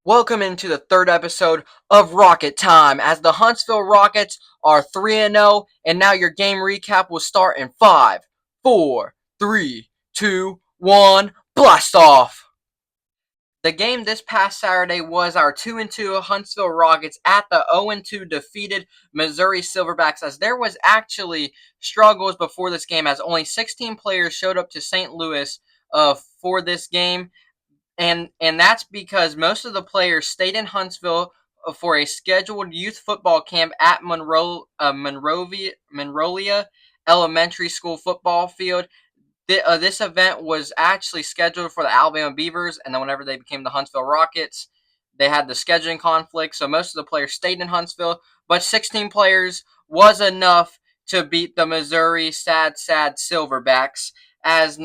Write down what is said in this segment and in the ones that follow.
Welcome into the third episode of Rocket Time as the Huntsville Rockets are 3-0, and now your game recap will start in 5, 4, 3, 2, 1, blast off! The game this past Saturday was our 2-2 Huntsville Rockets at the 0-2 defeated Missouri Silverbacks, as there was actually struggles before this game as only 16 players showed up to St. Louis for this game. And that's because most of the players stayed in Huntsville for a scheduled youth football camp at Monrovia Elementary School football field. This event was actually scheduled for the Alabama Beavers, and then whenever they became the Huntsville Rockets, they had the scheduling conflict. So most of the players stayed in Huntsville, but 16 players was enough to beat the Missouri Sad Sad Silverbacks. As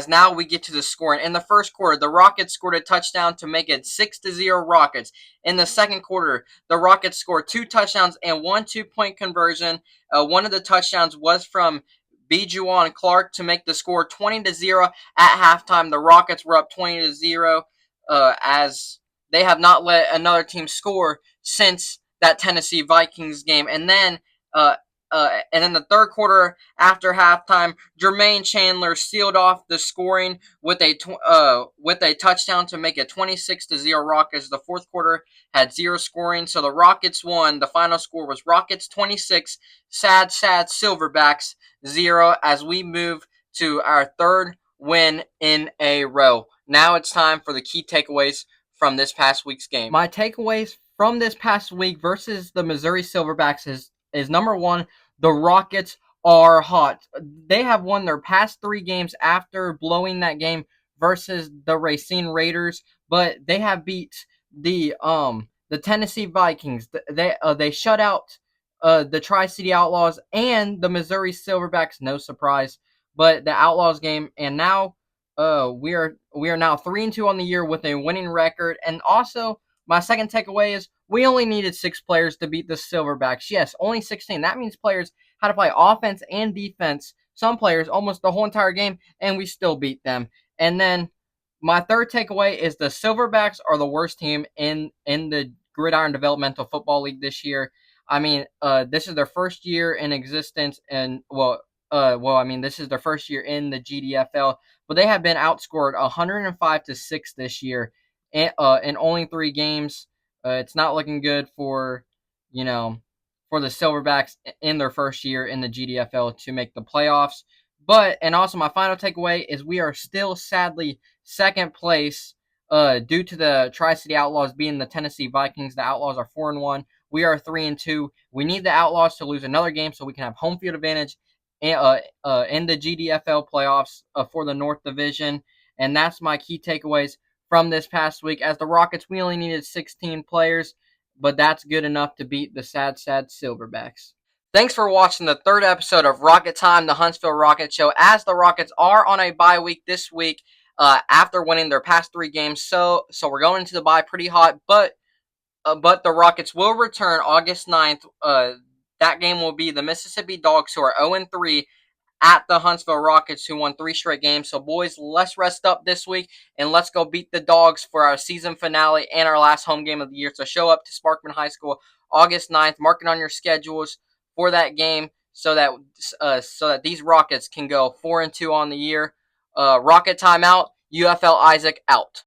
now we get to the scoring. In the first quarter, the Rockets scored a touchdown to make it 6-0 Rockets. In the second quarter, the Rockets scored 2 touchdowns and 1 2-point conversion. One of the touchdowns was from Juwan Clark to make the score 20-0 at halftime. The Rockets were up 20-0 as they have not let another team score since that Tennessee Vikings game. And then the third quarter after halftime, Jermaine Chandler sealed off the scoring with a touchdown to make it 26-0 Rockets. The fourth quarter had 0 scoring, so the Rockets won. The final score was Rockets 26, Sad Sad Silverbacks 0, as we move to our third win in a row. Now it's time for the key takeaways from this past week's game. My takeaways from this past week versus the Missouri Silverbacks is number one, the Rockets are hot. They have won their past 3 games after blowing that game versus the Racine Raiders, but they have beat the Tennessee Vikings. They shut out the Tri-City Outlaws and the Missouri Silverbacks. No surprise, but the Outlaws game, and now we are now 3-2 on the year with a winning record. And also, my second takeaway is we only needed 6 players to beat the Silverbacks. Yes, only 16. That means players had to play offense and defense. Some players almost the whole entire game, and we still beat them. And then my third takeaway is the Silverbacks are the worst team in the Gridiron Developmental Football League this year. I mean, this is their first year in existence, and this is their first year in the GDFL, but they have been outscored 105-6 this year in only 3 games. It's not looking good for the Silverbacks in their first year in the GDFL to make the playoffs. And also my final takeaway is we are still sadly second place due to the Tri-City Outlaws being the Tennessee Vikings. The Outlaws are 4-1. We are 3-2. We need the Outlaws to lose another game so we can have home field advantage in the GDFL playoffs for the North Division. And that's my key takeaways from this past week. As the Rockets, we only needed 16 players, but that's good enough to beat the Sad Sad Silverbacks. Thanks for watching the third episode of Rocket Time, the Huntsville Rocket Show, as the Rockets are on a bye week this week after winning their past 3 games. So we're going into the bye pretty hot, but the Rockets will return August 9th. That game will be the Mississippi Dogs, who are 0-3, at the Huntsville Rockets, who won 3 straight games. So, boys, let's rest up this week, and let's go beat the Dogs for our season finale and our last home game of the year. So show up to Sparkman High School August 9th. Mark it on your schedules for that game so that these Rockets can go 4-2 on the year. Rocket timeout. UFL Isaac out.